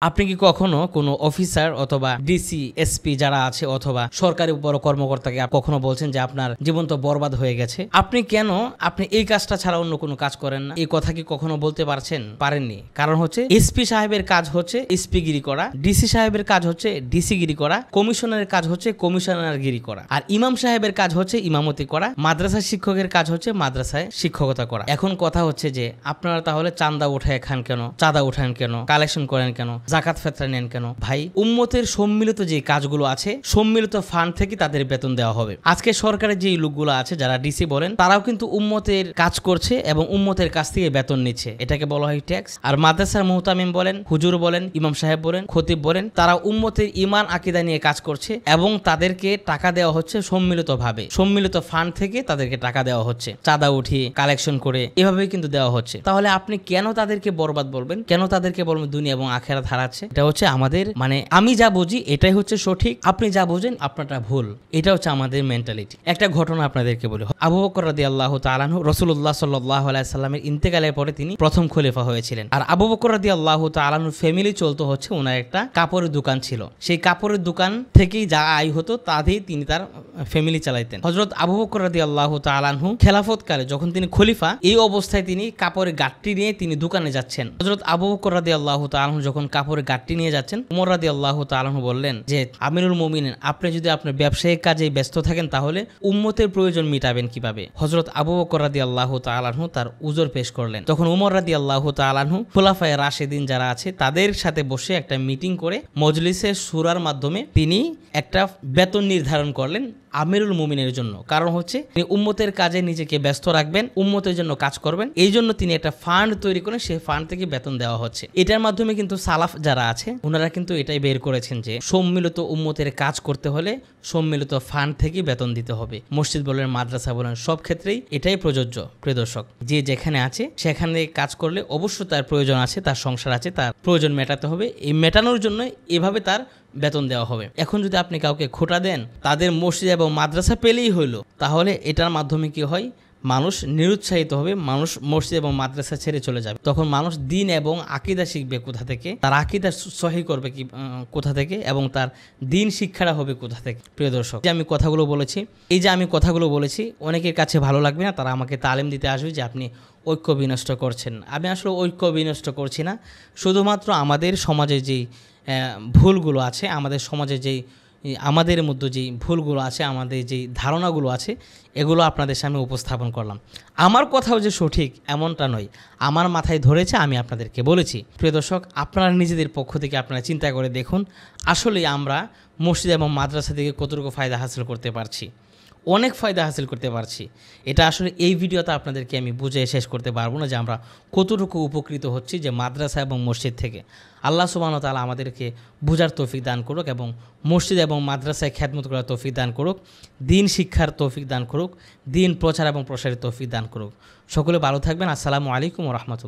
আপনি কি কখনো কোনো অফিসার অথবা ডিসি, এসপি যারা আছে অথবা সরকারি বড় কর্মকর্তাকে কখনো বলছেন যে আপনার জীবন তো বরবাদ হয়ে গেছে, আপনি এই কাজটা ছাড়া অন্য কোনো কাজ করেন না? এই কথা কি কখনো বলতে পারেননি? কারণ হচ্ছে এসপি সাহেবের কাজ হচ্ছে এসপিগিরি করা, ডিসি সাহেবের কাজ হচ্ছে ডিসিগিরি করা, কমিশনারের কাজ হচ্ছে কমিশনারগিরি করা, আর ইমাম সাহেবের কাজ হচ্ছে ইমামতি করা, মাদ্রাসা শিক্ষকের কাজ হচ্ছে মাদ্রাসায় শিক্ষকতা করা। এখন কথা হচ্ছে যে আপনারা তাহলে চাঁদা উঠায় খান কেন, চাঁদা উঠান কেন, কালেকশন করেন কেন, জাকাত ফেতরা নেন কেন? ভাই, উম্মতের সম্মিলিত যে কাজগুলো আছে, সম্মিলিত ফান্ড থেকে তাদের বেতন দেওয়া হবে। আজকে সরকারের যে লোকগুলো আছে যারা ডিসি বলেন, তারাও কিন্তু উম্মতের কাজ করছে এবং উম্মতের কাছ থেকে বেতন নিচ্ছে, এটাকে বলা হয় ট্যাক্স। আর মাদ্রাসার মুহতামিম বলেন, হুজুর বলেন, ইমাম সাহেব বলেন, খতিব বলেন, তারা উম্মতের ইমান আকীদা নিয়ে কাজ করছে এবং তাদেরকে টাকা দেওয়া হচ্ছে সম্মিলিতভাবে, সম্মিলিত ফান্ড থেকে তাদেরকে টাকা দেওয়া হচ্ছে, চাঁদা উঠিয়ে কালেকশন করে এভাবেই কিন্তু দেওয়া হচ্ছে। তাহলে আপনি কেন তাদেরকে বরবাদ বলবেন? কেন তাদেরকে বলবেন দুনিয়া এবং আখিরাত হারাচ্ছে? এটা হচ্ছে আমাদের, আমি যা বুঝি এটাই হচ্ছে সঠিক, আপনি যা বুঝেন আপনারটা ভুল। এটা হচ্ছে আমাদের মেন্টালিটি। একটা ঘটনা আপনাদেরকে বলি। আবু বকর রাদিয়াল্লাহু তাআলা আনহু রাসূলুল্লাহ সাল্লাল্লাহু আলাইহি সাল্লামের ইন্তেকালের পরে তিনি প্রথম খলিফা হয়েছিলেন। আর আবু বকর রাদিয়াল্লাহু তাআলা আনহুর ফ্যামিলি চলতো হচ্ছে, ওনার একটা কাপড়ের দোকান ছিল। সেই কাপড়ের দোকান থেকেই যা আয় হতো তা দিয়েই তিনি তার ফ্যামিলি চালাইতেন। হযরত আবু বকর রাদিয়াল্লাহু তাআলা আনহু খেলাফতকালে যখন তিনি খলিফা, এই অবস্থায় তিনি কাপড়ের গাঁটটি নিয়ে তিনি দোকানে যাচ্ছেন। হযরত আবু বকর রাদিয়াল্লাহু তাআলা আনহু যখন কাপড়ের গাঁটটি নিয়ে যাচ্ছেন, উমর রাদিয়াল্লাহু তাআলা আনহু বললেন যে, আমিরুল মুমিনিন, আপনি যদি আপনার ব্যবসায়িক কাজে ব্যস্ত থাকেন তাহলে উম্মতের প্রয়োজন মিটাবেন কিভাবে? হযরত আবু বকর রাদিয়াল্লাহু তাআলা আনহু তার উযর পেশ করলেন। তখন উমর রাদিয়াল্লাহু তাআলা আনহু খুলাফায়ে রাশিদিন যারা আছে তাদের সাথে বসে একটা মিটিং করে মজলিসে শুরার মাধ্যমে তিনি একটা বেতন নির্ধারণ করলেন আমিরুল মুমিনের জন্য। কারণ হচ্ছে তিনি উম্মতের কাজে নিজেকে ব্যস্ত রাখবেন, উম্মতের জন্য কাজ করবেন, এই জন্য তিনি একটা ফান্ড তৈরি করেন, সেই ফান্ড থেকে বেতন দেওয়া হচ্ছে। এটার মাধ্যমে কিন্তু সালাফ যারা আছে ওনারা কিন্তু এটাই বের করেছেন যে সম্মিলিত উম্মতের কাজ করতে হলে সম্মিলিত ফান্ড থেকে বেতন দিতে হবে। মসজিদ বলেন, মাদ্রাসা বলেন, সব ক্ষেত্রেই এটাই প্রযোজ্য। প্রিয় দর্শক, যে যেখানে আছে সেখানে কাজ করলে অবশ্যই তার প্রয়োজন আছে, তার সংসার আছে, তার প্রয়োজন মেটাতে হবে। এই মেটানোর জন্য এভাবে তার বেতন দেওয়া হবে। এখন যদি আপনি কাউকে খোটা দেন, তাদের মসজিদ এবং মাদ্রাসা পেলেই হইলো, তাহলে এটার মাধ্যমে কি হয়? মানুষ নিরুৎসাহিত হবে, মানুষ মসজিদ এবং মাদ্রাসা ছেড়ে চলে যাবে। তখন মানুষ দিন এবং আকীদা শিখবে কোথা থেকে, তার আকীদা সহি করবে কি কোথা থেকে, এবং তার দিন শিক্ষাটা হবে কোথা থেকে? প্রিয় দর্শক, যে আমি কথাগুলো বলেছি অনেকের কাছে ভালো লাগবে না, তারা আমাকে তালিম দিতে আসবে যে আপনি ঐক্য বিনষ্ট করছেন। আমি আসলে ঐক্য বিনষ্ট করছি না, শুধুমাত্র আমাদের সমাজে যেই ভুলগুলো আছে, আমাদের সমাজে যেই আমাদের মধ্যে যেই ভুলগুলো আছে, আমাদের যেই ধারণাগুলো আছে, এগুলো আপনাদের সামনে উপস্থাপন করলাম। আমার কথাও যে সঠিক এমনটা নয়, আমার মাথায় ধরেছে, আমি আপনাদেরকে বলেছি। প্রিয় দর্শক, আপনারা নিজেদের পক্ষ থেকে আপনারা চিন্তা করে দেখুন, আসলে আমরা মসজিদ এবং মাদ্রাসা থেকে কতটুকু ফায়দা হাসিল করতে পারছি। অনেক ফায়দা হাসিল করতে পারছি। এটা আসলে এই ভিডিওতে আপনাদেরকে আমি বুঝে শেষ করতে পারবো না যে আমরা কতটুকু উপকৃত হচ্ছি যে মাদ্রাসা এবং মসজিদ থেকে। আল্লাহ সুবহানাহু ওয়া তাআলা আমাদেরকে বুঝার তৌফিক দান করুক এবং মসজিদ এবং মাদ্রাসায় খেদমত করার তৌফিক দান করুক, দিন শিক্ষার তৌফিক দান করুক, দিন প্রচার এবং প্রসারের তৌফিক দান করুক। সকলে ভালো থাকবেন। আসসালামু আলাইকুম ওয়া রাহমাতুল্লাহ।